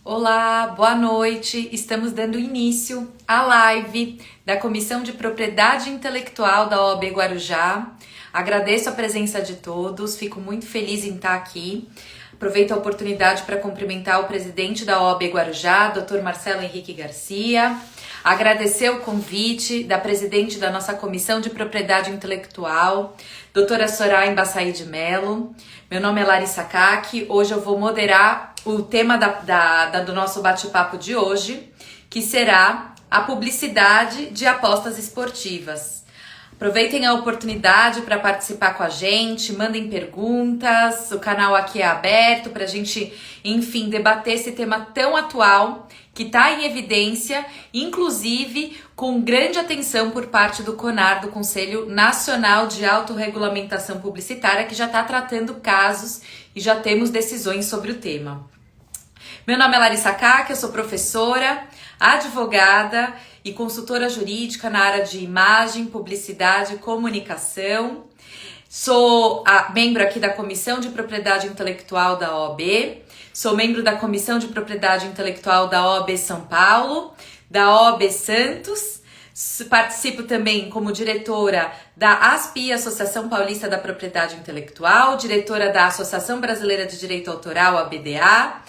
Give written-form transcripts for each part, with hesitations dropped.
Olá, boa noite. Estamos dando início à live da Comissão de Propriedade Intelectual da OAB Guarujá. Agradeço a presença de todos, fico muito feliz em estar aqui. Aproveito a oportunidade para cumprimentar o presidente da OAB Guarujá, Dr. Marcelo Henrique Garcia. Agradecer o convite da presidente da nossa Comissão de Propriedade Intelectual, doutora Soraya Embaçaí de Mello. Meu nome é Larissa Kaki. Hoje eu vou moderar o tema do nosso bate-papo de hoje, que será a publicidade de apostas esportivas. Aproveitem a oportunidade para participar com a gente, mandem perguntas, o canal aqui é aberto para a gente, enfim, debater esse tema tão atual que está em evidência, inclusive com grande atenção por parte do CONAR, do Conselho Nacional de Autorregulamentação Publicitária, que já está tratando casos e já temos decisões sobre o tema. Meu nome é Larissa Kaki, eu sou professora, advogada e consultora jurídica na área de imagem, publicidade e comunicação. Sou membro aqui da Comissão de Propriedade Intelectual da OAB, sou membro da Comissão de Propriedade Intelectual da OAB São Paulo, da OAB Santos, participo também como diretora da ASPI, Associação Paulista da Propriedade Intelectual, diretora da Associação Brasileira de Direito Autoral, ABDA.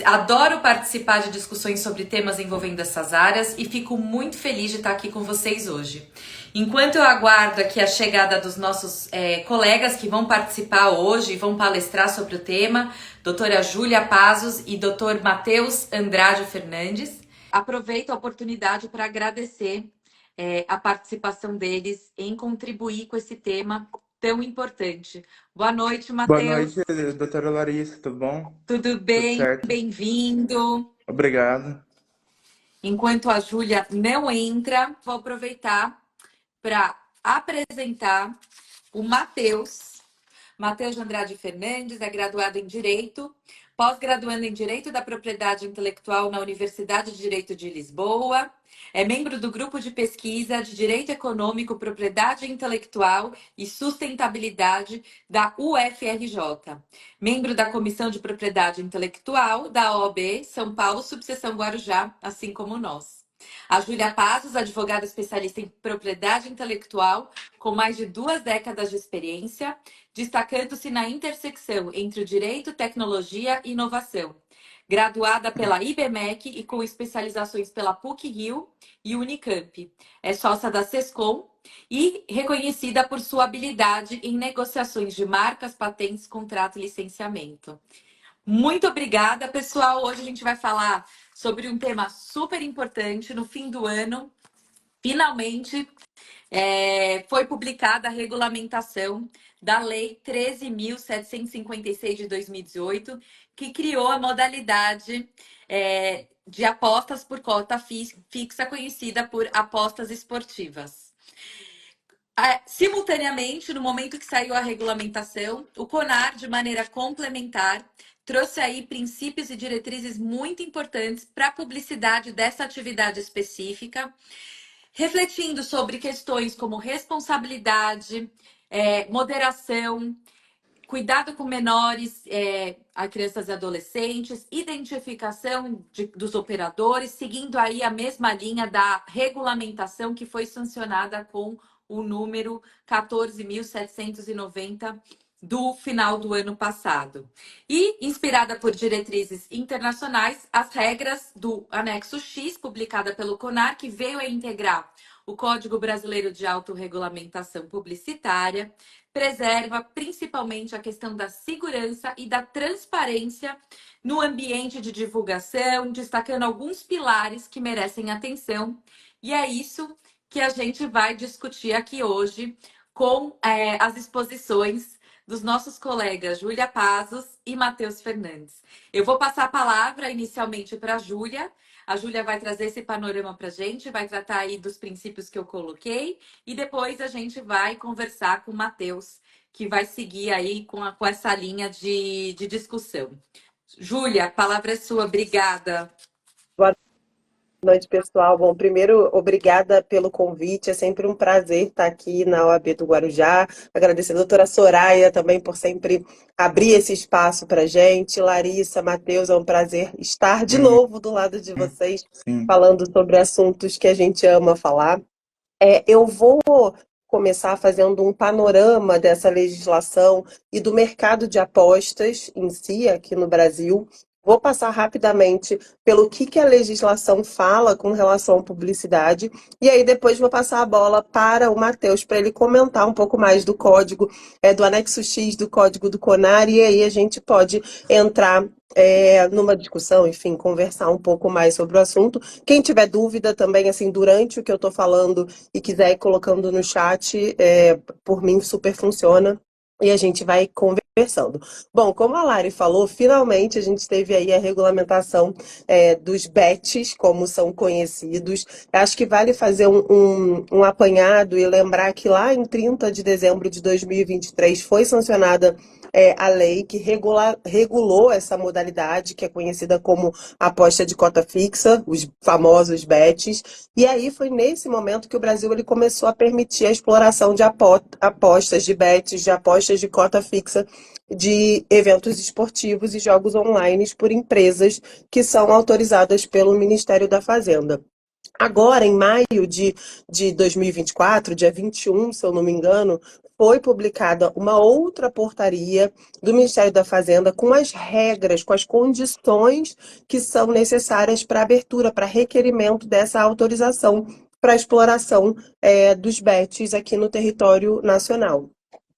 Adoro participar de discussões sobre temas envolvendo essas áreas e fico muito feliz de estar aqui com vocês hoje. Enquanto eu aguardo aqui a chegada dos nossos colegas que vão participar hoje e vão palestrar sobre o tema, doutora Júlia Pazos e doutor Matheus Andrade Fernandes, aproveito a oportunidade para agradecer a participação deles em contribuir com esse tema tão importante. Boa noite, Boa Matheus. noite, doutora Larissa, tudo bom? Tudo Tudo bem? certo? Bem-vindo. Obrigado. Enquanto a Júlia não entra, vou aproveitar para apresentar o Matheus. Matheus Andrade Fernandes é graduado em Direito, pós-graduando em Direito da Propriedade Intelectual na Universidade de Direito de Lisboa, é membro do Grupo de Pesquisa de Direito Econômico, Propriedade Intelectual e Sustentabilidade da UFRJ, membro da Comissão de Propriedade Intelectual da OAB São Paulo, subseção Guarujá, assim como nós. A Júlia Pazos, advogada especialista em propriedade intelectual, com mais de 2 décadas de experiência, destacando-se na intersecção entre o direito, tecnologia e inovação. Graduada pela IBMEC e com especializações pela PUC-Rio e Unicamp. É sócia da Sescom e reconhecida por sua habilidade em negociações de marcas, patentes, contrato e licenciamento. Muito obrigada, pessoal. Hoje a gente vai falar sobre um tema super importante. No fim do ano, finalmente, foi publicada a regulamentação da Lei 13.756 de 2018, que criou a modalidade de apostas por cota fixa, conhecida por apostas esportivas. Simultaneamente, no momento que saiu a regulamentação, o CONAR, de maneira complementar, trouxe aí princípios e diretrizes muito importantes para a publicidade dessa atividade específica, refletindo sobre questões como responsabilidade, moderação, cuidado com menores, a crianças e adolescentes, identificação dos operadores, seguindo aí a mesma linha da regulamentação que foi sancionada com o número 14.790 do final do ano passado. E, inspirada por diretrizes internacionais, as regras do anexo X, publicada pelo CONAR, que veio a integrar o Código Brasileiro de Autorregulamentação Publicitária, preserva principalmente a questão da segurança e da transparência no ambiente de divulgação, destacando alguns pilares que merecem atenção. E é isso que a gente vai discutir aqui hoje com as exposições dos nossos colegas Júlia Pazos e Matheus Fernandes. Eu vou passar a palavra inicialmente para a Júlia. A Júlia vai trazer esse panorama para a gente, vai tratar aí dos princípios que eu coloquei e depois a gente vai conversar com o Matheus, que vai seguir aí com essa linha de discussão. Júlia, a palavra é sua. Obrigada. Boa noite, pessoal. Bom, primeiro, obrigada pelo convite. É sempre um prazer estar aqui na OAB do Guarujá. Agradecer a doutora Soraya também por sempre abrir esse espaço para gente. Larissa, Matheus, é um prazer estar de Hum, novo do lado de vocês, sim. falando sobre assuntos que a gente ama falar. Eu vou começar fazendo um panorama dessa legislação e do mercado de apostas em si, aqui no Brasil. Vou passar rapidamente pelo que a legislação fala com relação à publicidade, e aí depois vou passar a bola para o Matheus, para ele comentar um pouco mais do código, do anexo X do código do CONAR, e aí a gente pode entrar numa discussão, enfim, conversar um pouco mais sobre o assunto. Quem tiver dúvida também, assim, durante o que eu estou falando, e quiser ir colocando no chat, por mim super funciona e a gente vai conversando. Bom, como a Lari falou, finalmente a gente teve aí a regulamentação dos bets, como são conhecidos. Acho que vale fazer um apanhado e lembrar que lá em 30 de dezembro de 2023 foi sancionada a lei que regulou essa modalidade, que é conhecida como aposta de cota fixa, os famosos bets. E aí foi nesse momento que o Brasil ele começou a permitir a exploração de apostas, de bets, de apostas de cota fixa, de eventos esportivos e jogos online por empresas que são autorizadas pelo Ministério da Fazenda. Agora, em maio de 2024, dia 21, se eu não me engano, foi publicada uma outra portaria do Ministério da Fazenda com as regras, com as condições que são necessárias para abertura, para requerimento dessa autorização para a exploração dos bets aqui no território nacional.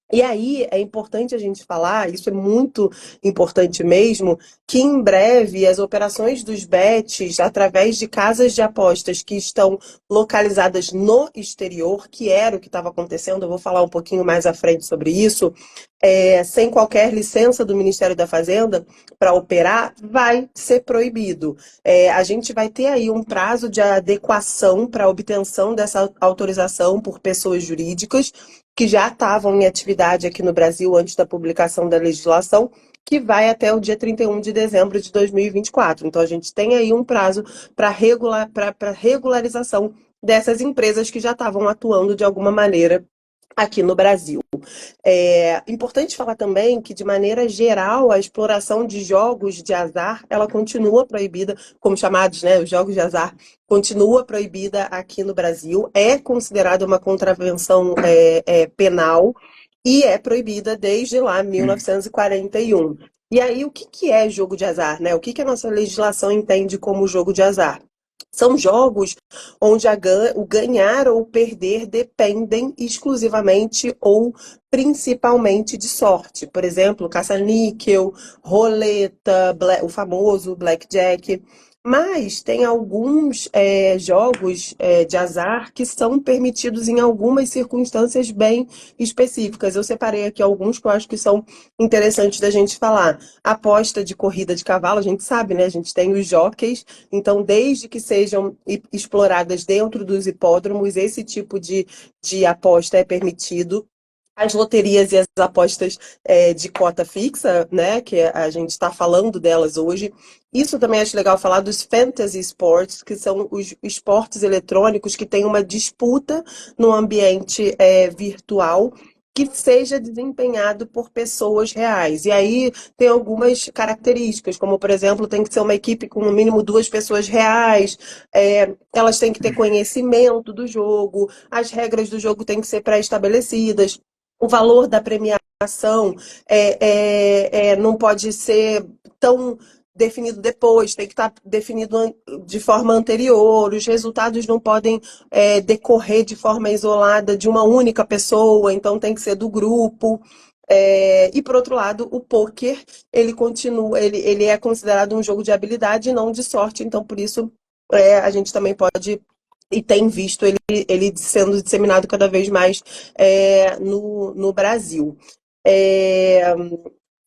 E aí é importante a gente falar, isso é muito importante mesmo, que em breve as operações dos bets, através de casas de apostas que estão localizadas no exterior, que era o que estava acontecendo, eu vou falar um pouquinho mais à frente sobre isso, sem qualquer licença do Ministério da Fazenda para operar, vai ser proibido. A gente vai ter aí um prazo de adequação para a obtenção dessa autorização por pessoas jurídicas, que já estavam em atividade aqui no Brasil antes da publicação da legislação, que vai até o dia 31 de dezembro de 2024. Então, a gente tem aí um prazo para regularização dessas empresas que já estavam atuando de alguma maneira aqui no Brasil. É importante falar também que, de maneira geral, a exploração de jogos de azar, ela continua proibida, como chamados, né, os jogos de azar, continua proibida aqui no Brasil, é considerada uma contravenção penal e é proibida desde lá, 1941. E aí, o que é jogo de azar, né? O que a nossa legislação entende como jogo de azar? São jogos onde o ganhar ou perder dependem exclusivamente ou principalmente de sorte. Por exemplo, caça-níquel, roleta, o famoso blackjack. Mas tem alguns jogos de azar que são permitidos em algumas circunstâncias bem específicas. Eu separei aqui alguns que eu acho que são interessantes da gente falar. Aposta de corrida de cavalo, a gente sabe, né? A gente tem os jockeys, então, desde que sejam exploradas dentro dos hipódromos, esse tipo de aposta é permitido. As loterias e as apostas de cota fixa, né, que a gente está falando delas hoje. Isso também acho legal falar dos fantasy sports, que são os esportes eletrônicos que têm uma disputa no ambiente virtual, que seja desempenhado por pessoas reais. E aí tem algumas características, como, por exemplo, tem que ser uma equipe com no mínimo 2 pessoas reais, elas têm que ter conhecimento do jogo, as regras do jogo têm que ser pré-estabelecidas. O valor da premiação não pode ser tão definido depois, tem que estar definido de forma anterior, os resultados não podem decorrer de forma isolada de uma única pessoa, então tem que ser do grupo. E por outro lado, o pôquer, ele é considerado um jogo de habilidade e não de sorte, então por isso a gente também pode e tem visto ele sendo disseminado cada vez mais no Brasil.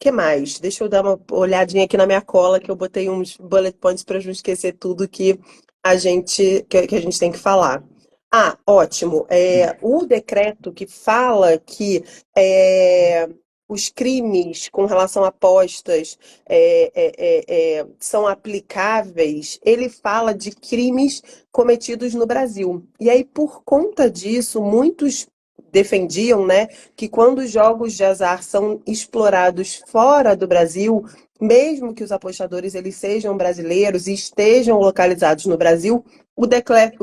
Que mais? Deixa eu dar uma olhadinha aqui na minha cola, que eu botei uns bullet points para não esquecer tudo que a gente tem que falar. Ótimo. O decreto que fala que os crimes com relação a apostas são aplicáveis, ele fala de crimes cometidos no Brasil. E aí, por conta disso, muitos defendiam, né, que quando os jogos de azar são explorados fora do Brasil, mesmo que os apostadores eles sejam brasileiros e estejam localizados no Brasil, o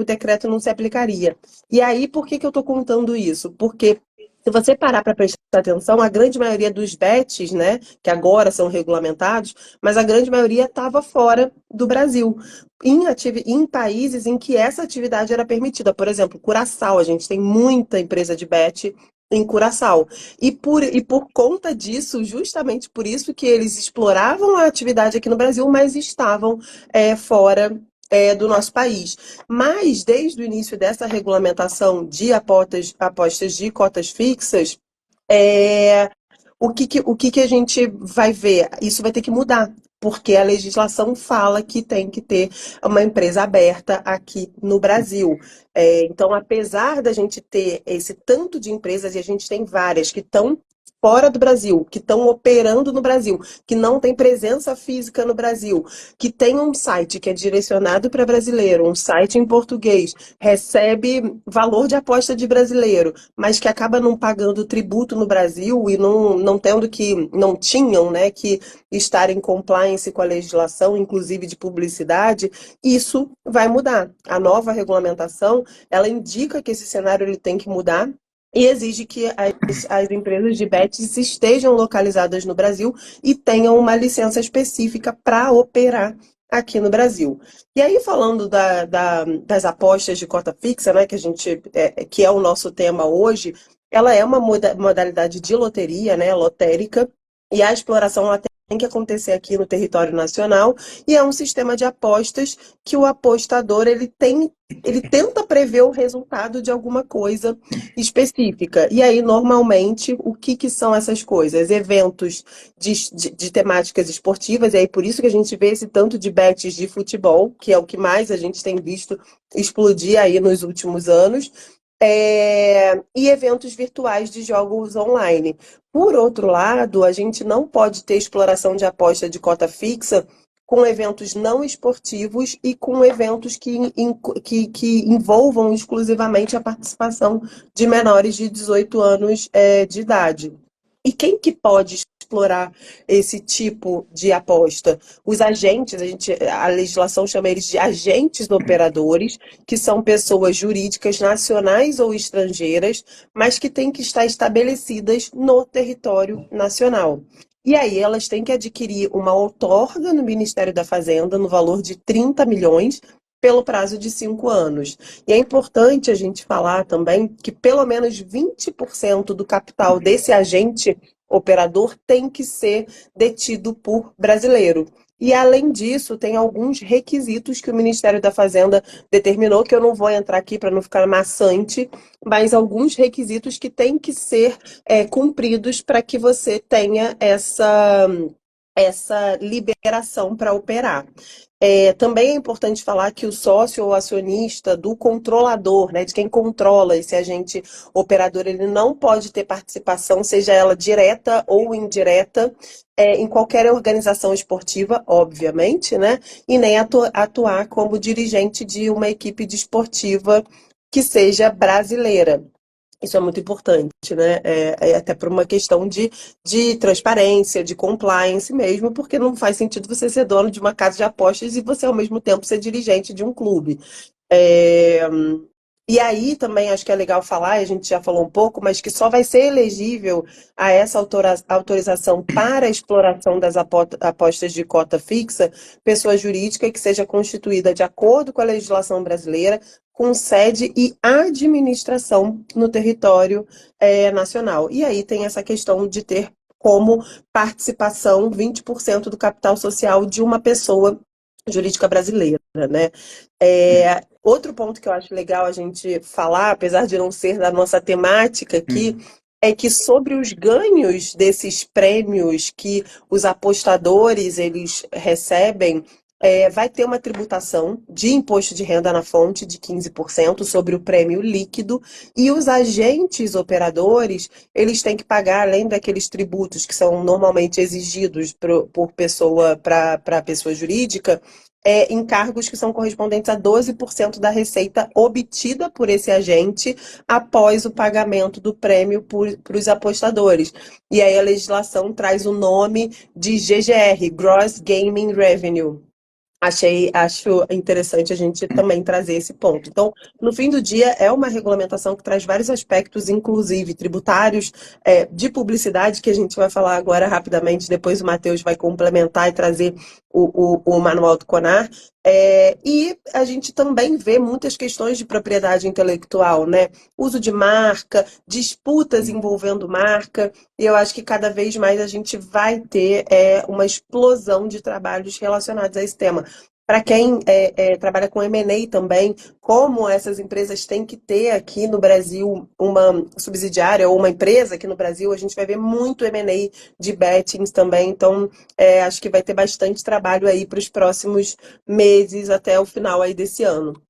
decreto não se aplicaria. E aí, por que eu estou contando isso? Porque se você parar para prestar atenção, a grande maioria dos bets, né, que agora são regulamentados, mas a grande maioria estava fora do Brasil, em países em que essa atividade era permitida. Por exemplo, Curaçao, a gente tem muita empresa de bet em Curaçao. E por conta disso, justamente por isso que eles exploravam a atividade aqui no Brasil, mas estavam fora do nosso país. Mas, desde o início dessa regulamentação de apostas de cotas fixas, o que a gente vai ver? Isso vai ter que mudar, porque a legislação fala que tem que ter uma empresa aberta aqui no Brasil. Então, apesar da gente ter esse tanto de empresas, e a gente tem várias que estão fora do Brasil, que estão operando no Brasil, que não tem presença física no Brasil, que tem um site que é direcionado para brasileiro, um site em português, recebe valor de aposta de brasileiro, mas que acaba não pagando tributo no Brasil e não tinham, né, que estar em compliance com a legislação, inclusive de publicidade, isso vai mudar. A nova regulamentação, ela indica que esse cenário ele tem que mudar e exige que as empresas de bets estejam localizadas no Brasil e tenham uma licença específica para operar aqui no Brasil. E aí, falando das apostas de cota fixa, né, que é o nosso tema hoje, ela é uma modalidade de loteria, né, lotérica, e a exploração ela tem que acontecer aqui no território nacional, e é um sistema de apostas que o apostador ele tenta prever o resultado de alguma coisa específica. E aí, normalmente, o que são essas coisas? Eventos de temáticas esportivas, e aí por isso que a gente vê esse tanto de bets de futebol, que é o que mais a gente tem visto explodir aí nos últimos anos, e eventos virtuais de jogos online. Por outro lado, a gente não pode ter exploração de aposta de cota fixa com eventos não esportivos e com eventos que envolvam exclusivamente a participação de menores de 18 anos de idade. E quem que pode explorar esse tipo de aposta? Os agentes, a legislação chama eles de agentes operadores, que são pessoas jurídicas nacionais ou estrangeiras, mas que têm que estar estabelecidas no território nacional. E aí elas têm que adquirir uma outorga no Ministério da Fazenda no valor de 30 milhões pelo prazo de 5 anos. E é importante a gente falar também que pelo menos 20% do capital desse agente operador tem que ser detido por brasileiro. E, além disso, tem alguns requisitos que o Ministério da Fazenda determinou, que eu não vou entrar aqui para não ficar maçante, mas alguns requisitos que têm que ser cumpridos para que você tenha essa liberação para operar. Também é importante falar que o sócio ou acionista do controlador, né, de quem controla esse agente operador, ele não pode ter participação, seja ela direta ou indireta, em qualquer organização esportiva, obviamente, né, e nem atuar como dirigente de uma equipe desportiva que seja brasileira. Isso é muito importante, né? Até por uma questão de transparência, de compliance mesmo, porque não faz sentido você ser dono de uma casa de apostas e você, ao mesmo tempo, ser dirigente de um clube. E aí também acho que é legal falar, e a gente já falou um pouco, mas que só vai ser elegível a essa autorização para a exploração das apostas de cota fixa pessoa jurídica que seja constituída de acordo com a legislação brasileira, com sede e administração no território nacional. E aí tem essa questão de ter como participação 20% do capital social de uma pessoa jurídica brasileira, né? Outro ponto que eu acho legal a gente falar, apesar de não ser da nossa temática aqui, é que sobre os ganhos desses prêmios que os apostadores eles recebem vai ter uma tributação de imposto de renda na fonte de 15% sobre o prêmio líquido, e os agentes operadores, eles têm que pagar, além daqueles tributos que são normalmente exigidos por pessoa para pessoa jurídica, encargos que são correspondentes a 12% da receita obtida por esse agente após o pagamento do prêmio para os apostadores. E aí a legislação traz o nome de GGR, Gross Gaming Revenue. Acho interessante a gente também trazer esse ponto. Então, no fim do dia, é uma regulamentação que traz vários aspectos, inclusive tributários, de publicidade, que a gente vai falar agora rapidamente, depois o Matheus vai complementar e trazer o manual do CONAR. E a gente também vê muitas questões de propriedade intelectual, né? Uso de marca, disputas envolvendo marca, e eu acho que cada vez mais a gente vai ter uma explosão de trabalhos relacionados a esse tema. Para quem trabalha com M&A também, como essas empresas têm que ter aqui no Brasil uma subsidiária ou uma empresa aqui no Brasil, a gente vai ver muito M&A de bettings também, então acho que vai ter bastante trabalho aí para os próximos meses até o final aí desse ano.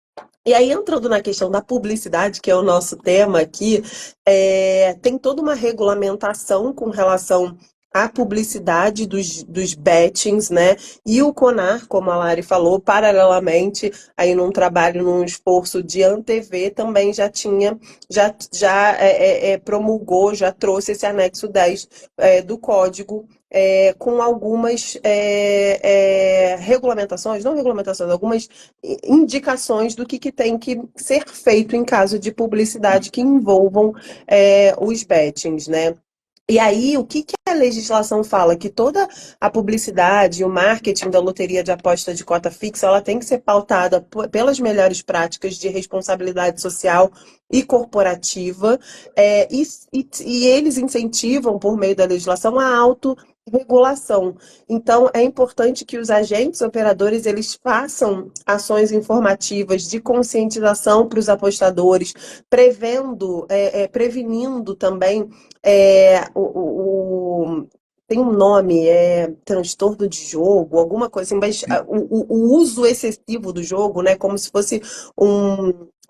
E aí, entrando na questão da publicidade, que é o nosso tema aqui, tem toda uma regulamentação com relação à publicidade dos bettings, né? E o CONAR, como a Lari falou, paralelamente, aí num trabalho, num esforço de antever, também já promulgou, já trouxe esse anexo 10 do código, com algumas regulamentações, não regulamentações, algumas indicações do que tem que ser feito em caso de publicidade que envolvam os bettings, né? E aí, o que a legislação fala? Que toda a publicidade e o marketing da loteria de aposta de cota fixa, ela tem que ser pautada pelas melhores práticas de responsabilidade social e corporativa, e eles incentivam, por meio da legislação, a autorregulação. Então, é importante que os agentes operadores eles façam ações informativas de conscientização para os apostadores, prevenindo também tem um nome, transtorno de jogo, alguma coisa assim, mas o uso excessivo do jogo, né, como se fosse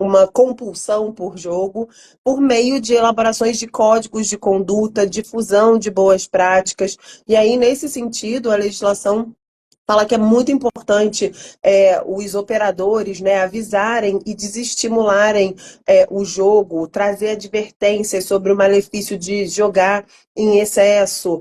uma compulsão por jogo, por meio de elaborações de códigos de conduta, difusão de boas práticas. E aí, nesse sentido, a legislação fala que é muito importante os operadores, né, avisarem e desestimularem o jogo, trazer advertências sobre o malefício de jogar em excesso,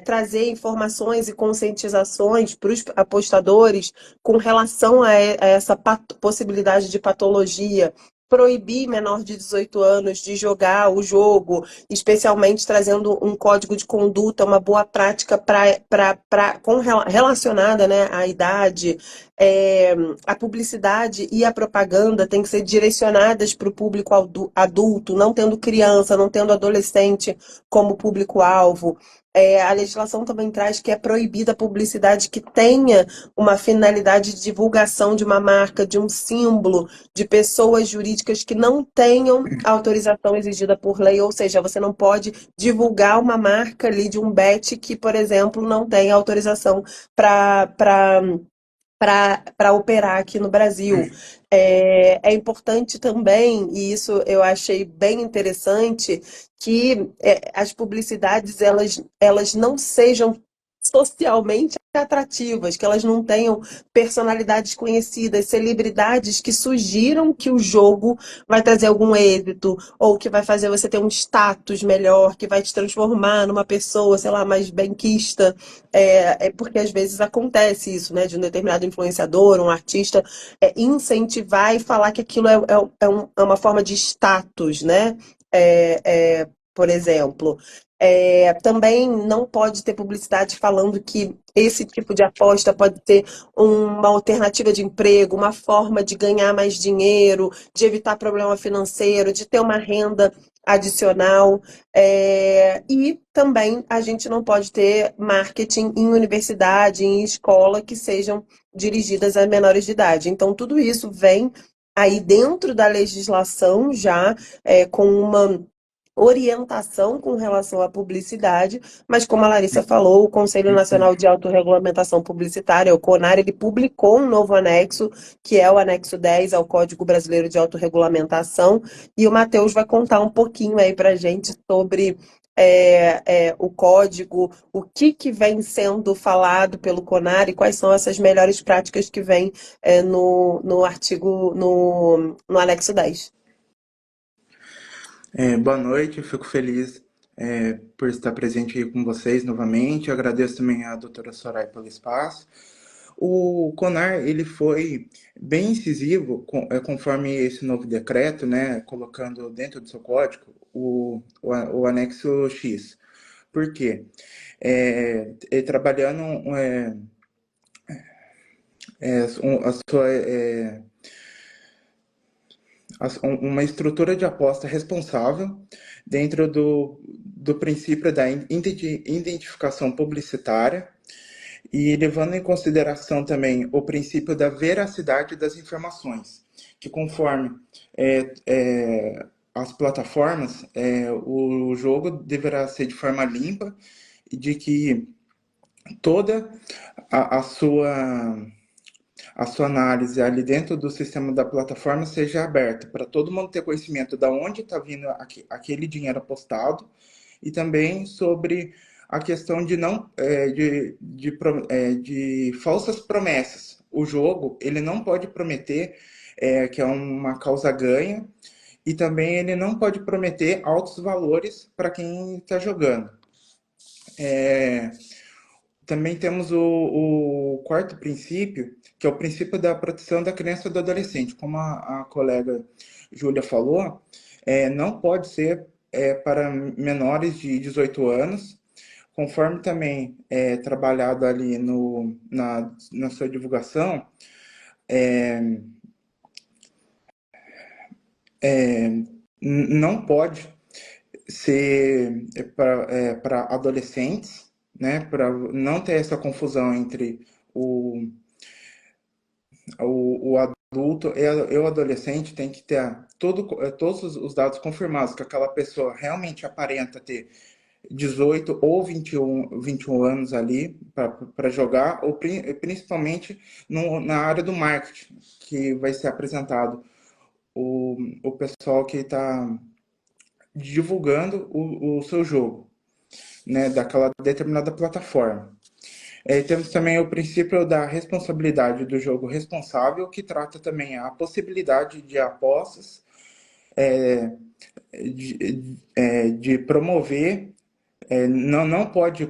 trazer informações e conscientizações para os apostadores com relação a essa possibilidade de patologia. Proibir menor de 18 anos de jogar o jogo, especialmente trazendo um código de conduta, uma boa prática relacionada, né, à idade. A publicidade e a propaganda têm que ser direcionadas para o público adulto, não tendo criança, não tendo adolescente como público-alvo. A legislação também traz que é proibida a publicidade que tenha uma finalidade de divulgação de uma marca, de um símbolo, de pessoas jurídicas que não tenham autorização exigida por lei, ou seja, você não pode divulgar uma marca ali de um bet que, por exemplo, não tem autorização para operar aqui no Brasil. É importante também, e isso eu achei bem interessante, que as publicidades elas não sejam socialmente atrativas, que elas não tenham personalidades conhecidas, celebridades que sugiram que o jogo vai trazer algum êxito, ou que vai fazer você ter um status melhor, que vai te transformar numa pessoa, sei lá, mais benquista. Porque às vezes acontece isso, né, de um determinado influenciador, um artista, incentivar e falar que aquilo é uma forma de status, né? Por exemplo. Também não pode ter publicidade falando que esse tipo de aposta pode ter uma alternativa de emprego, uma forma de ganhar mais dinheiro, de evitar problema financeiro, de ter uma renda adicional. E também a gente não pode ter marketing em universidade, em escola, que sejam dirigidas a menores de idade. Então, tudo isso vem aí dentro da legislação já com orientação com relação à publicidade, mas como a Larissa falou, o Conselho Nacional de Autorregulamentação Publicitária, o CONAR, ele publicou um novo anexo, que é o anexo 10 ao Código Brasileiro de Autorregulamentação, e o Matheus vai contar um pouquinho aí para a gente sobre o código, o que vem sendo falado pelo CONAR e quais são essas melhores práticas que vêm no artigo, no anexo 10. Boa noite, eu fico feliz por estar presente aí com vocês novamente. Eu agradeço também à doutora Soraya pelo espaço. O CONAR ele foi bem incisivo conforme esse novo decreto, né, colocando dentro do seu código o anexo X. Por quê? Trabalhando a sua uma estrutura de aposta responsável dentro do princípio da identificação publicitária e levando em consideração também o princípio da veracidade das informações, que conforme as plataformas, o jogo deverá ser de forma limpa e de que toda a sua análise ali dentro do sistema da plataforma seja aberta para todo mundo ter conhecimento de onde está vindo aquele dinheiro apostado e também sobre a questão de não de falsas promessas. O jogo ele não pode prometer que é uma causa ganha e também ele não pode prometer altos valores para quem está jogando. Também temos o quarto princípio, que é o princípio da proteção da criança e do adolescente. Como a colega Júlia falou, não pode ser para menores de 18 anos, conforme também trabalhado ali na sua divulgação, não pode ser para adolescentes, né, para não ter essa confusão entre o adulto e o adolescente, tem que ter todos os dados confirmados que aquela pessoa realmente aparenta ter 18 ou 21 anos ali para jogar, ou principalmente na área do marketing, que vai ser apresentado o pessoal que está divulgando o seu jogo, né, daquela determinada plataforma. Temos também o princípio da responsabilidade do jogo responsável, que trata também a possibilidade de apostas, de promover, não pode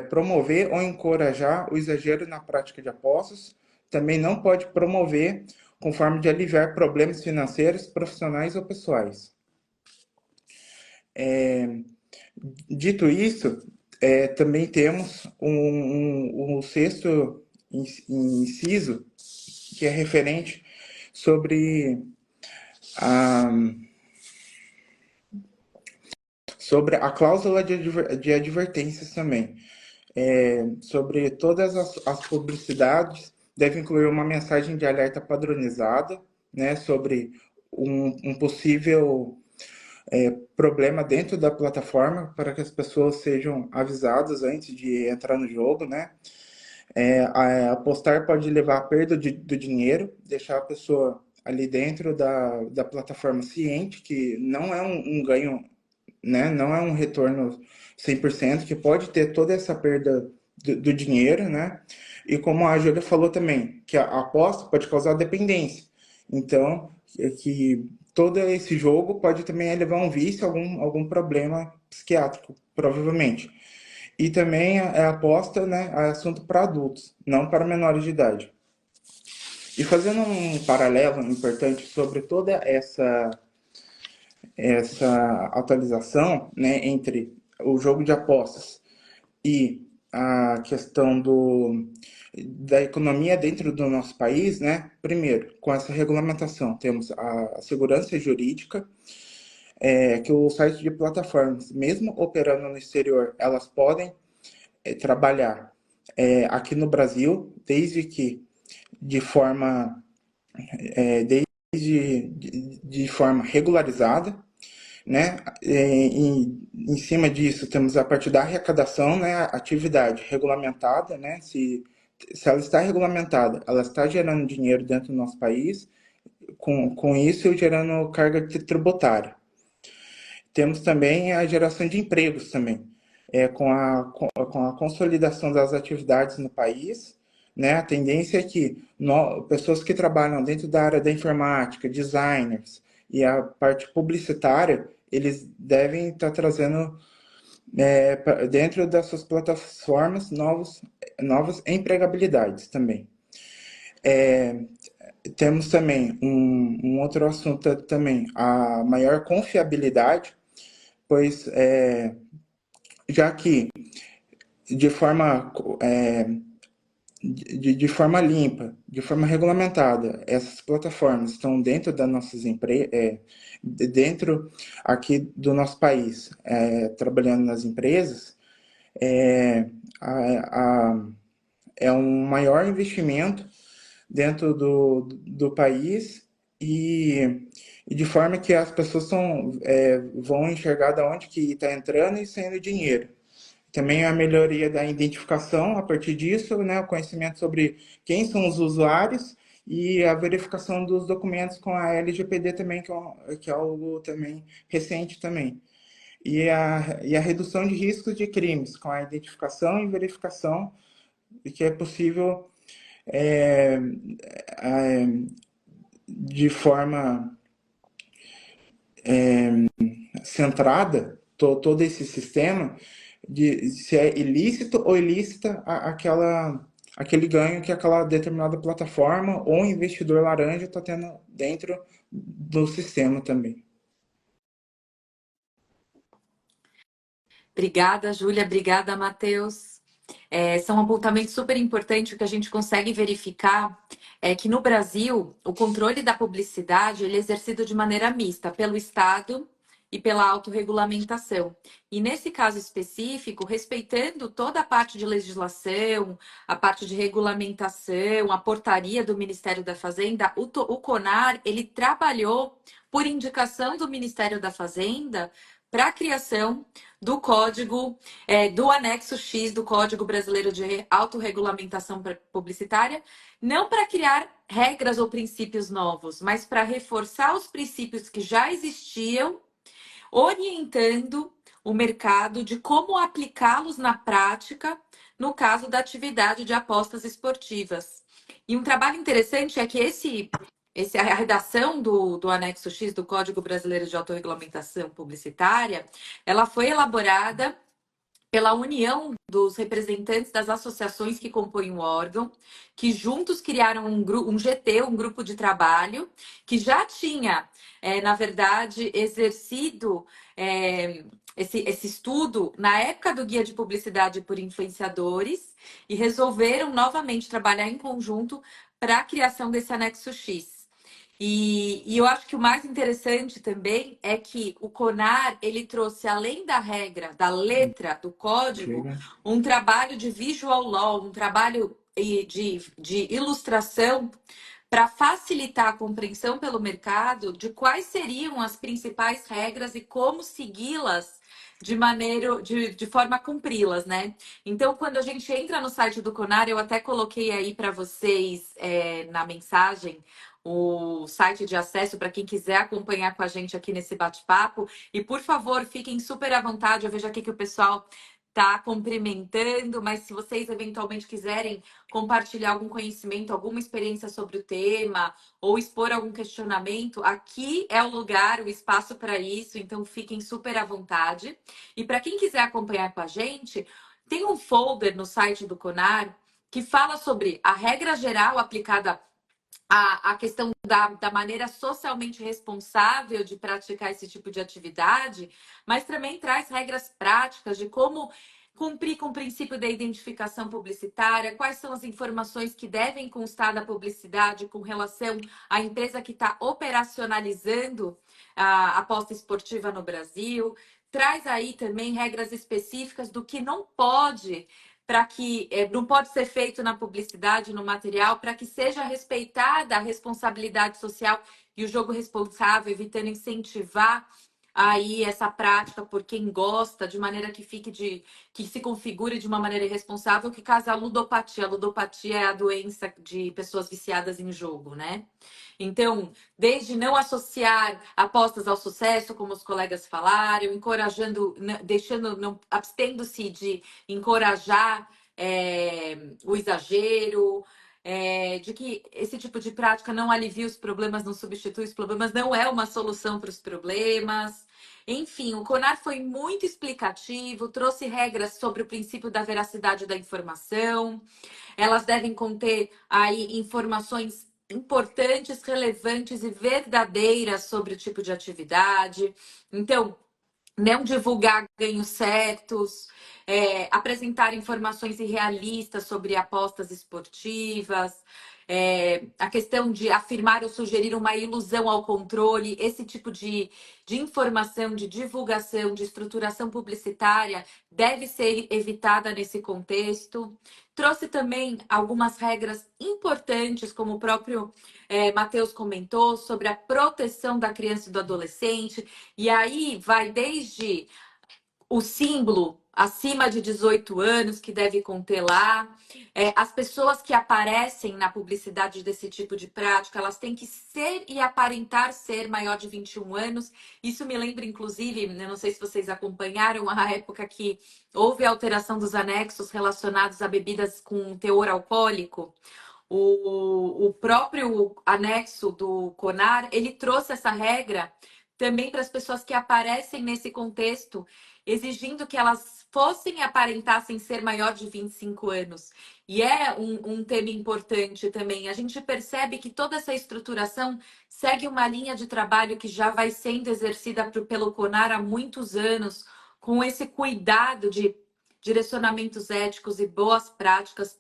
promover ou encorajar o exagero na prática de apostas, também não pode promover conforme de aliviar problemas financeiros, profissionais ou pessoais. Dito isso, também temos um sexto inciso, que é referente sobre a cláusula de advertências também. Sobre todas as publicidades, deve incluir uma mensagem de alerta padronizada, né, sobre um possível problema dentro da plataforma, para que as pessoas sejam avisadas antes de entrar no jogo, né? Apostar pode levar à perda do dinheiro, deixar a pessoa ali dentro da plataforma ciente que não é um ganho, né? Não é um retorno 100%, que pode ter toda essa perda do dinheiro, né? E como a Júlia falou também, que a aposta pode causar dependência. Então, que todo esse jogo pode também levar a um vício, algum problema psiquiátrico, provavelmente. E também a aposta, né, é assunto para adultos, não para menores de idade. E fazendo um paralelo importante sobre toda essa atualização, né, entre o jogo de apostas e a questão da economia dentro do nosso país, né? Primeiro, com essa regulamentação, temos a segurança jurídica, que os sites de plataformas, mesmo operando no exterior, elas podem trabalhar aqui no Brasil, desde que de forma regularizada, né? Em cima disso, temos a parte da arrecadação, né? A atividade regulamentada, né? Se ela está regulamentada, ela está gerando dinheiro dentro do nosso país, com isso gerando carga tributária. Temos também a geração de empregos também, com a consolidação das atividades no país, né? A tendência é que pessoas que trabalham dentro da área da informática, designers e a parte publicitária, eles devem estar trazendo dentro das suas plataformas novas empregabilidades também. Temos também um outro assunto também, a maior confiabilidade, pois já que de forma de forma limpa, de forma regulamentada, essas plataformas estão dentro das nossas dentro aqui do nosso país, trabalhando nas empresas, é, a, a, é um maior investimento dentro do país e de forma que as pessoas vão enxergar de onde que está entrando e saindo dinheiro. Também a melhoria da identificação a partir disso, né, o conhecimento sobre quem são os usuários e a verificação dos documentos com a LGPD também, que é algo também recente também. E a redução de riscos de crimes com a identificação e verificação, que é possível de forma centrada, todo esse sistema, de se é ilícito ou ilícita aquele ganho que aquela determinada plataforma ou investidor laranja está tendo dentro do sistema também. Obrigada, Júlia. Obrigada, Matheus. São apontamentos super importantes. O que a gente consegue verificar é que no Brasil o controle da publicidade ele é exercido de maneira mista pelo Estado e pela autorregulamentação. E nesse caso específico, respeitando toda a parte de legislação, a parte de regulamentação, a portaria do Ministério da Fazenda, o CONAR ele trabalhou por indicação do Ministério da Fazenda para a criação do código, do anexo X do Código Brasileiro de Autorregulamentação Publicitária, não para criar regras ou princípios novos, mas para reforçar os princípios que já existiam, orientando o mercado de como aplicá-los na prática no caso da atividade de apostas esportivas. E um trabalho interessante é que a redação do anexo X do Código Brasileiro de Autorregulamentação Publicitária, ela foi elaborada pela união dos representantes das associações que compõem o órgão, que juntos criaram um GT, um grupo de trabalho, que já tinha, na verdade, exercido esse estudo na época do Guia de Publicidade por Influenciadores e resolveram novamente trabalhar em conjunto para a criação desse anexo X. E eu acho que o mais interessante também é que o CONAR ele trouxe, além da regra, da letra do código, um trabalho de visual law, um trabalho de ilustração para facilitar a compreensão pelo mercado de quais seriam as principais regras e como segui-las de forma a cumpri-las, né? Então, quando a gente entra no site do CONAR, eu até coloquei aí para vocês na mensagem o site de acesso para quem quiser acompanhar com a gente aqui nesse bate-papo. E, por favor, fiquem super à vontade. Eu vejo aqui que o pessoal está cumprimentando, mas se vocês eventualmente quiserem compartilhar algum conhecimento, alguma experiência sobre o tema ou expor algum questionamento, aqui é o lugar, o espaço para isso, então fiquem super à vontade. E para quem quiser acompanhar com a gente, tem um folder no site do CONAR que fala sobre a regra geral aplicada a questão da maneira socialmente responsável de praticar esse tipo de atividade, mas também traz regras práticas de como cumprir com o princípio da identificação publicitária, quais são as informações que devem constar da publicidade com relação à empresa que está operacionalizando a aposta esportiva no Brasil. Traz aí também regras específicas do que não pode não pode ser feito na publicidade, no material, para que seja respeitada a responsabilidade social e o jogo responsável, evitando incentivar aí essa prática por quem gosta, de maneira que que se configure de uma maneira irresponsável, que causa a ludopatia. A ludopatia é a doença de pessoas viciadas em jogo, né? Então, desde não associar apostas ao sucesso, como os colegas falaram, encorajando, deixando, abstendo-se de encorajar o exagero, de que esse tipo de prática não alivia os problemas, não substitui os problemas, não é uma solução para os problemas. Enfim, o CONAR foi muito explicativo, trouxe regras sobre o princípio da veracidade da informação. Elas devem conter aí informações importantes, relevantes e verdadeiras sobre o tipo de atividade. Então, não divulgar ganhos certos, apresentar informações irrealistas sobre apostas esportivas, a questão de afirmar ou sugerir uma ilusão ao controle, esse tipo de informação, de divulgação, de estruturação publicitária deve ser evitada nesse contexto. Trouxe também algumas regras importantes, como o próprio Matheus comentou, sobre a proteção da criança e do adolescente. E aí vai desde o símbolo acima de 18 anos, que deve conter lá. As pessoas que aparecem na publicidade desse tipo de prática, elas têm que ser e aparentar ser maior de 21 anos. Isso me lembra, inclusive, eu não sei se vocês acompanharam, a época que houve a alteração dos anexos relacionados a bebidas com teor alcoólico. O próprio anexo do CONAR, ele trouxe essa regra também para as pessoas que aparecem nesse contexto, exigindo que elas fossem e aparentassem ser maior de 25 anos. E é um tema importante também. A gente percebe que toda essa estruturação segue uma linha de trabalho que já vai sendo exercida pelo CONAR há muitos anos, com esse cuidado de direcionamentos éticos e boas práticas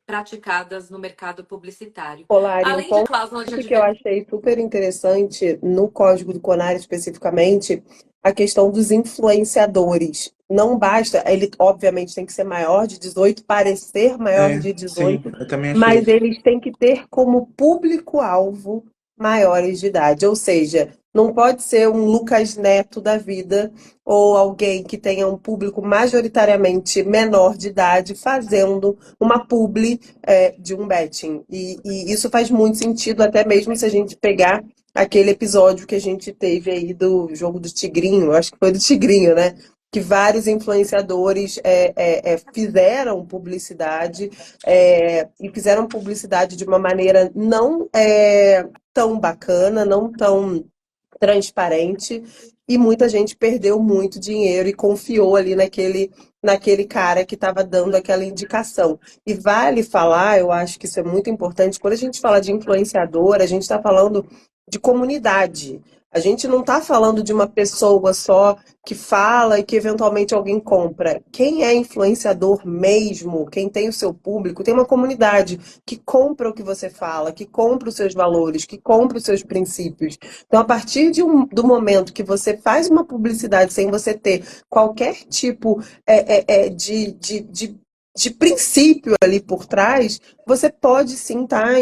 praticadas no mercado publicitário. Polari, um Além de ponto cláusula de que eu advertência. achei super interessante no Código do CONAR especificamente, a questão dos influenciadores. Não basta, ele obviamente tem que ser maior de 18, parecer maior de Sim, 18, eu também achei mas isso. eles têm que ter como público-alvo maiores de idade. Ou seja, não pode ser um Lucas Neto da vida ou alguém que tenha um público majoritariamente menor de idade fazendo uma publi de um betting. E isso faz muito sentido, até mesmo se a gente pegar aquele episódio que a gente teve aí do jogo do Tigrinho, eu acho que foi do Tigrinho, né? Que vários influenciadores fizeram publicidade e fizeram publicidade de uma maneira não tão bacana, não tão transparente, e muita gente perdeu muito dinheiro e confiou ali naquele cara que estava dando aquela indicação. E vale falar, eu acho que isso é muito importante, quando a gente fala de influenciador, a gente está falando de comunidade. A gente não está falando de uma pessoa só que fala e que eventualmente alguém compra. Quem é influenciador mesmo, quem tem o seu público, tem uma comunidade que compra o que você fala, que compra os seus valores, que compra os seus princípios. Então, a partir do momento que você faz uma publicidade sem você ter qualquer tipo de princípio ali por trás, você pode sim estar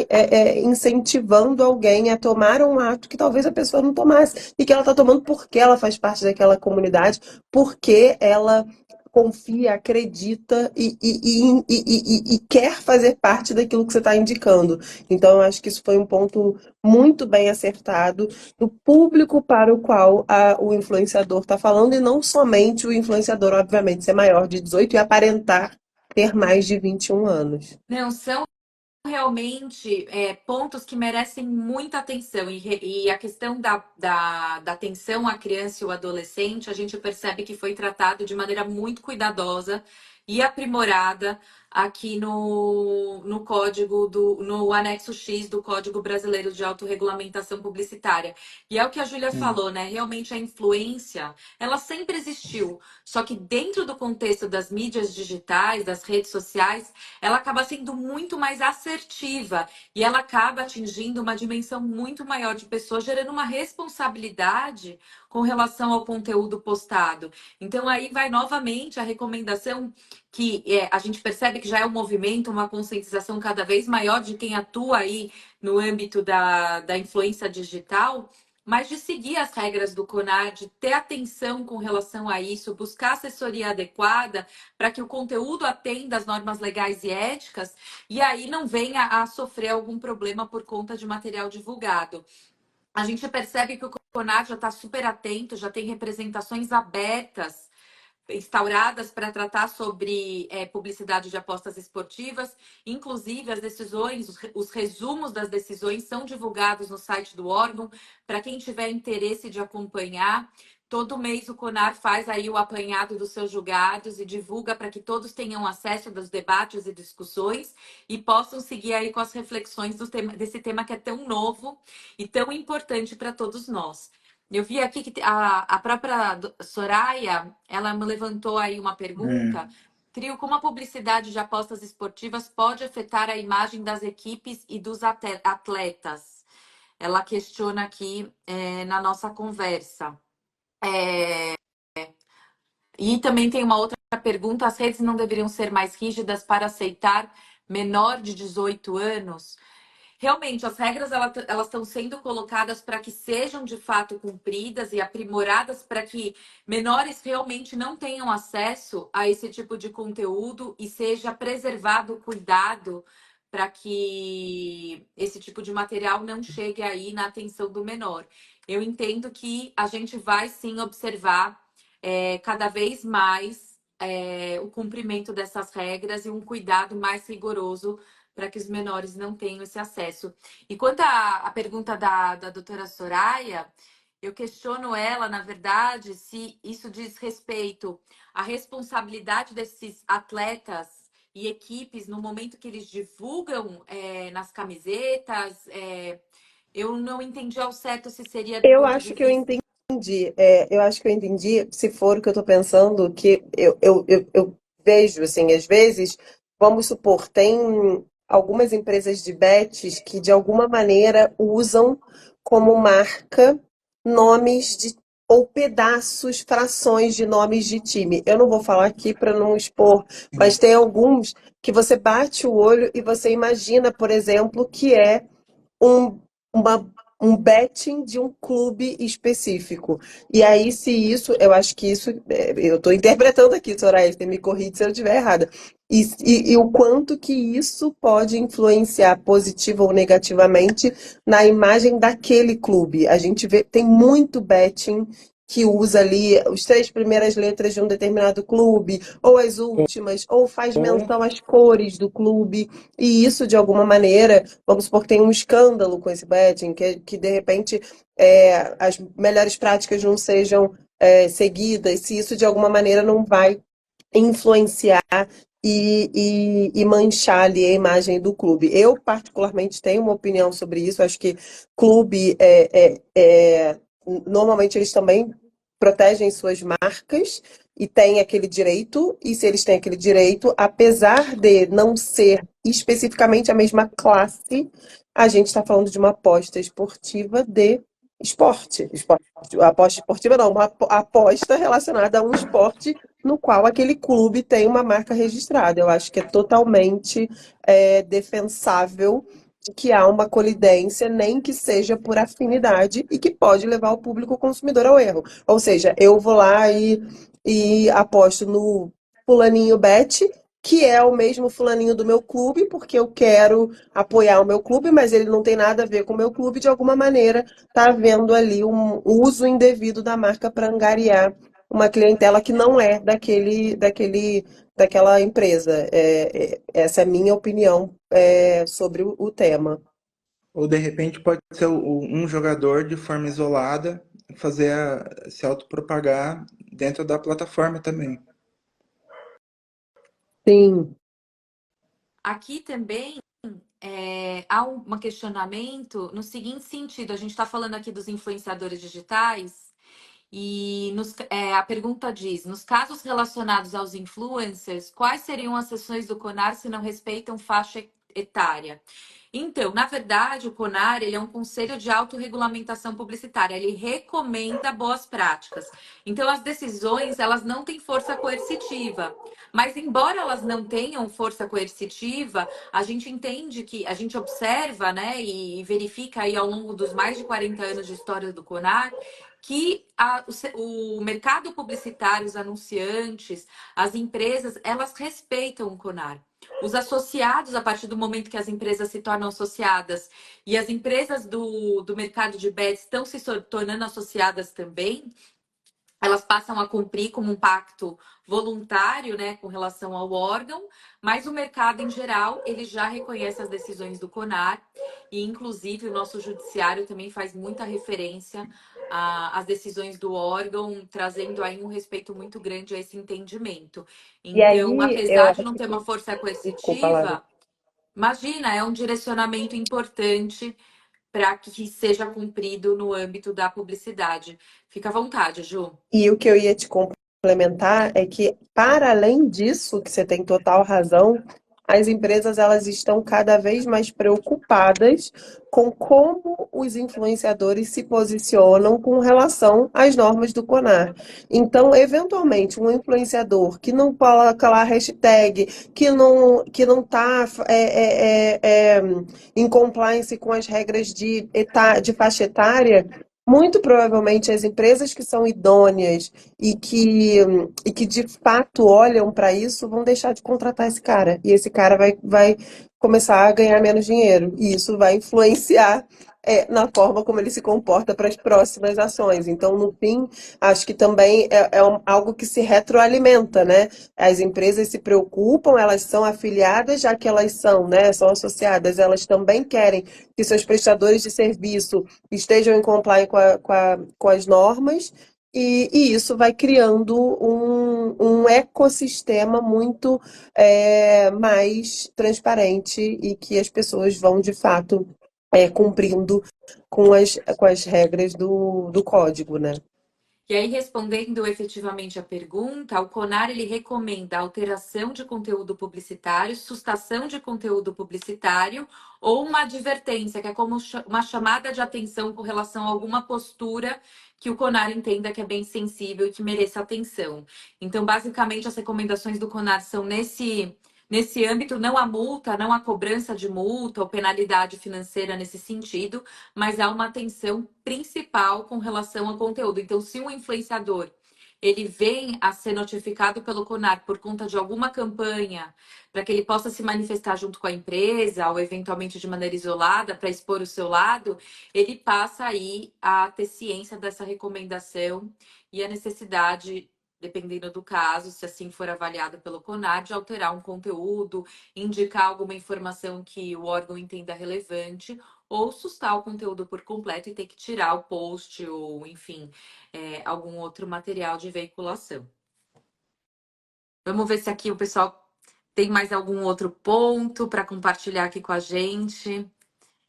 incentivando alguém a tomar um ato que talvez a pessoa não tomasse, e que ela está tomando porque ela faz parte daquela comunidade, porque ela confia, acredita e quer fazer parte daquilo que você está indicando. Então, eu acho que isso foi um ponto muito bem acertado do público para o qual o influenciador está falando, e não somente o influenciador, obviamente, ser maior de 18 e aparentar ter mais de 21 anos. Não, são realmente pontos que merecem muita atenção. E a questão da atenção à criança e ao adolescente, a gente percebe que foi tratado de maneira muito cuidadosa e aprimorada aqui no código no anexo X do Código Brasileiro de Autorregulamentação Publicitária. E é o que a Júlia falou, né? Realmente a influência, ela sempre existiu. Só que dentro do contexto das mídias digitais, das redes sociais, ela acaba sendo muito mais assertiva e ela acaba atingindo uma dimensão muito maior de pessoas, gerando uma responsabilidade com relação ao conteúdo postado. Então, aí vai novamente a recomendação que a gente percebe que já é um movimento, uma conscientização cada vez maior de quem atua aí no âmbito da influência digital, mas de seguir as regras do CONAR, de ter atenção com relação a isso, buscar assessoria adequada para que o conteúdo atenda às normas legais e éticas e aí não venha a sofrer algum problema por conta de material divulgado. A gente percebe que o CONAR já está super atento, já tem representações abertas instauradas para tratar sobre publicidade de apostas esportivas. Inclusive, as decisões, os resumos das decisões são divulgados no site do órgão, para quem tiver interesse de acompanhar. Todo mês o CONAR faz aí o apanhado dos seus julgados e divulga para que todos tenham acesso dos debates e discussões e possam seguir aí com as reflexões desse tema que é tão novo e tão importante para todos nós. Eu vi aqui que a própria Soraya, ela me levantou aí uma pergunta. Trio, como a publicidade de apostas esportivas pode afetar a imagem das equipes e dos atletas? Ela questiona aqui na nossa conversa. E também tem uma outra pergunta: as redes não deveriam ser mais rígidas para aceitar menor de 18 anos? Realmente, as regras elas estão sendo colocadas para que sejam de fato cumpridas e aprimoradas para que menores realmente não tenham acesso a esse tipo de conteúdo e seja preservado o cuidado para que esse tipo de material não chegue aí na atenção do menor. Eu entendo que a gente vai sim observar cada vez mais o cumprimento dessas regras e um cuidado mais rigoroso para que os menores não tenham esse acesso. E quanto à pergunta da doutora Soraya, eu questiono ela, na verdade, se isso diz respeito à responsabilidade desses atletas e equipes no momento que eles divulgam nas camisetas. Eu não entendi ao certo se seria do Eu ponto de acho que eu vista. entendi. Eu acho que eu entendi, se for o que eu estou pensando, que eu vejo, assim, às vezes, vamos supor, tem algumas empresas de bets que, de alguma maneira, usam como marca nomes de, ou pedaços, frações de nomes de time. Eu não vou falar aqui para não expor, mas tem alguns que você bate o olho e você imagina, por exemplo, que é um, uma, um betting de um clube específico. E aí, se isso, eu acho que isso, eu estou interpretando aqui, Soraya, você me corrige se eu estiver errada. E o quanto que isso pode influenciar positiva ou negativamente na imagem daquele clube. A gente vê, tem muito betting que usa ali as três primeiras letras de um determinado clube, ou as últimas, ou faz Ou menção às cores do clube, e isso, de alguma maneira, vamos supor que tem um escândalo com esse betting, que de repente as melhores práticas não sejam seguidas, se isso de alguma maneira não vai influenciar e manchar ali a imagem do clube. Eu, particularmente, tenho uma opinião sobre isso. Acho que clube, normalmente, eles também protegem suas marcas e têm aquele direito. E se eles têm aquele direito, apesar de não ser especificamente a mesma classe, a gente está falando de uma aposta esportiva de esporte. Aposta esportiva não, uma aposta relacionada a um esporte no qual aquele clube tem uma marca registrada. Eu acho que é totalmente defensável que há uma colidência, nem que seja por afinidade, e que pode levar o público consumidor ao erro. Ou seja, eu vou lá e aposto no fulaninho bet, que é o mesmo fulaninho do meu clube, porque eu quero apoiar o meu clube, mas ele não tem nada a ver com o meu clube, de alguma maneira está havendo ali um uso indevido da marca para angariar uma clientela que não é daquela empresa. Essa é a minha opinião sobre o tema. Ou de repente pode ser um jogador de forma isolada fazer se autopropagar dentro da plataforma também. Sim, Aqui também há um questionamento no seguinte sentido: a gente está falando aqui dos influenciadores digitais, e a pergunta diz: nos casos relacionados aos influencers, quais seriam as sanções do CONAR se não respeitam faixa etária? Então, na verdade, o CONAR, ele é um conselho de autorregulamentação publicitária, ele recomenda boas práticas. Então, as decisões, elas não têm força coercitiva. Mas, embora elas não tenham força coercitiva, a gente entende que, a gente observa, né, e verifica aí ao longo dos mais de 40 anos de história do CONAR, que o mercado publicitário, os anunciantes, as empresas, elas respeitam o CONAR. Os associados, a partir do momento que as empresas se tornam associadas e as empresas do mercado de bets estão se tornando associadas também, elas passam a cumprir como um pacto voluntário, né, com relação ao órgão, mas o mercado em geral, ele já reconhece as decisões do CONAR e, inclusive, o nosso judiciário também faz muita referência às decisões do órgão, trazendo aí um respeito muito grande a esse entendimento. E Então, aí, eu apesar de não acho ter uma que. força Desculpa, Lara. coercitiva, imagina, é um direcionamento importante para que seja cumprido no âmbito da publicidade. Fica à vontade, Ju. E o que eu ia te complementar é que, para além disso, que você tem total razão, as empresas elas estão cada vez mais preocupadas com como os influenciadores se posicionam com relação às normas do CONAR. Então, eventualmente, um influenciador que não coloca lá a hashtag, que não está em compliance com as regras de faixa etária, muito provavelmente as empresas que são idôneas e que de fato olham para isso vão deixar de contratar esse cara. E esse cara vai começar a ganhar menos dinheiro. E isso vai influenciar na forma como ele se comporta para as próximas ações. Então, no fim, acho que também algo que se retroalimenta, né? As empresas se preocupam, elas são afiliadas, já que elas são, né, são associadas, elas também querem que seus prestadores de serviço estejam em compliance com as normas, e isso vai criando um ecossistema muito mais transparente e que as pessoas vão, de fato, cumprindo com as regras do código, né? E aí, respondendo efetivamente a pergunta, o CONAR ele recomenda alteração de conteúdo publicitário, sustação de conteúdo publicitário ou uma advertência, que é como uma chamada de atenção com relação a alguma postura que o CONAR entenda que é bem sensível e que mereça atenção. Então, basicamente, as recomendações do CONAR são nesse âmbito, não há multa, não há cobrança de multa ou penalidade financeira nesse sentido, mas há uma atenção principal com relação ao conteúdo. Então, se um influenciador ele vem a ser notificado pelo CONAR por conta de alguma campanha, para que ele possa se manifestar junto com a empresa, ou eventualmente de maneira isolada, para expor o seu lado, ele passa aí a ter ciência dessa recomendação e a necessidade, dependendo do caso, se assim for avaliado pelo CONAR, de alterar um conteúdo, indicar alguma informação que o órgão entenda relevante, ou sustar o conteúdo por completo e ter que tirar o post ou, enfim, algum outro material de veiculação. Vamos ver se aqui o pessoal tem mais algum outro ponto para compartilhar aqui com a gente.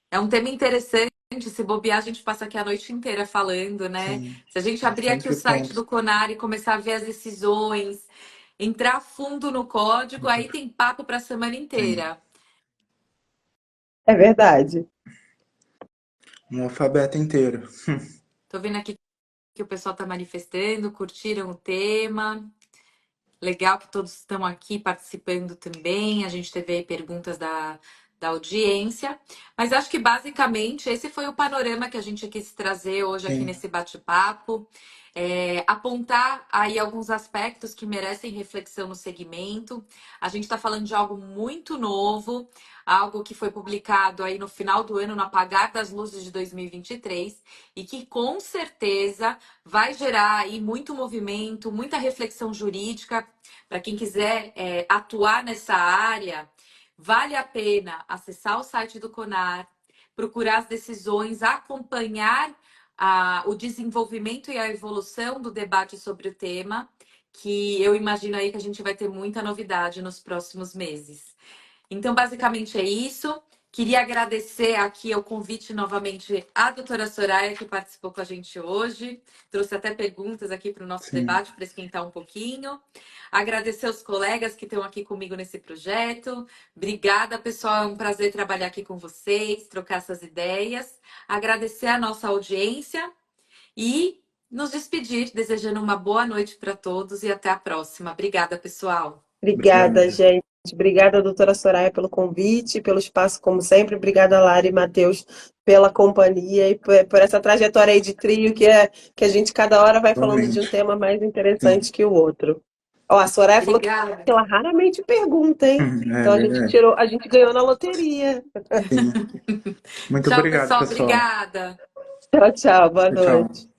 É um tema interessante, se bobear, a gente passa aqui a noite inteira falando, né? Sim, Se a gente abrir aqui o bastante site pontos. do CONAR e começar a ver as decisões, entrar fundo no código, aí tem papo para a semana Tem inteira. É verdade. um alfabeto inteiro. Tô vendo aqui que o pessoal está manifestando, curtiram o tema. Legal que todos estão aqui participando também. A gente teve aí perguntas da audiência. Mas acho que basicamente esse foi o panorama que a gente quis trazer hoje aqui Sim, nesse bate-papo. Apontar aí alguns aspectos que merecem reflexão no segmento. A gente está falando de algo muito novo, algo que foi publicado aí no final do ano, no apagar das luzes de 2023, e que com certeza vai gerar aí muito movimento, muita reflexão jurídica. Para quem quiser atuar nessa área, vale a pena acessar o site do CONAR, procurar as decisões, acompanhar o desenvolvimento e a evolução do debate sobre o tema, que eu imagino aí que a gente vai ter muita novidade nos próximos meses. Então, basicamente é isso. Queria agradecer aqui o convite novamente à doutora Soraya, que participou com a gente hoje. Trouxe até perguntas aqui para o nosso Sim. debate, para esquentar um pouquinho. Agradecer aos colegas que estão aqui comigo nesse projeto. Obrigada, pessoal. É um prazer trabalhar aqui com vocês, trocar essas ideias. Agradecer a nossa audiência e nos despedir, desejando uma boa noite para todos e até a próxima. Obrigada, pessoal. Obrigada, Obrigado. gente. Obrigada, doutora Soraya, pelo convite, pelo espaço, como sempre. Obrigada, Lara e Matheus, pela companhia e por essa trajetória aí de trio que a gente cada hora vai falando de um Realmente. tema mais Sim. interessante que o outro. Ó, a Soraya falou que Obrigada. ela raramente pergunta, hein? É Então a gente verdade. a gente ganhou na loteria. Sim. Muito Tchau, obrigado, pessoal. pessoal. Obrigada. Tchau, tchau. Boa Tchau, tchau. noite.